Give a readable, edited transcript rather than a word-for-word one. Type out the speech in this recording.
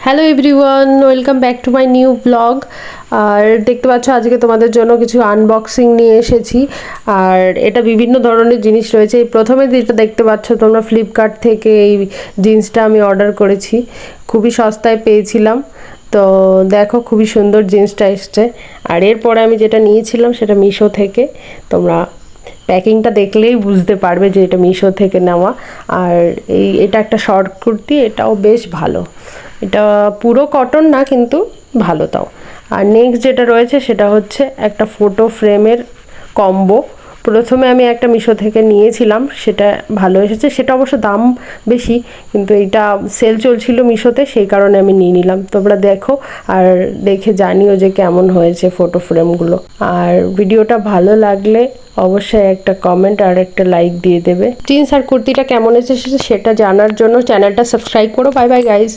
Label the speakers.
Speaker 1: Hello everyone, welcome back to my new blog. আর দেখতে পাচ্ছ আজকে তোমাদের জন্য কিছু আনবক্সিং নিয়ে এসেছি। আর এটা বিভিন্ন ধরনের জিনিস রয়েছে। এই প্রথমে যেটা দেখতে পাচ্ছ তোমরা, ফ্লিপকার্ট থেকে এই জিন্সটা আমি অর্ডার করেছি, খুবই সস্তায় পেয়েছিলাম। তো দেখো খুবই সুন্দর জিন্সটা এসছে। আর এরপরে আমি যেটা নিয়েছিলাম সেটা মিশো থেকে। তোমরা প্যাকিংটা দেখলেই বুঝতে পারবে যে এটা মিশো থেকে নেওয়া। আর এটা একটা শর্ট কুর্তি, এটাও বেশ ভালো। এটা পুরো কটন না কিন্তু ভালো তাও। আর নেক্সট যেটা রয়েছে সেটা হচ্ছে একটা ফটো ফ্রেমের কম্বো। প্রথমে আমি একটা মিশো থেকে নিয়েছিলাম, সেটা ভালো এসেছে, সেটা অবশ্য দাম বেশি, কিন্তু এইটা সেল চলছিল মিশোতে, সেই কারণে আমি নিয়ে নিলাম। তোমরা দেখো আর দেখে জানিও যে কেমন হয়েছে ফটো ফ্রেমগুলো। আর ভিডিওটা ভালো লাগলে অবশ্যই একটা কমেন্ট আর একটা লাইক দিয়ে দেবে। জিন্স আর কুর্তিটা কেমন এসেছে সেটা জানার জন্য চ্যানেলটা সাবস্ক্রাইব করো। Bye bye guys.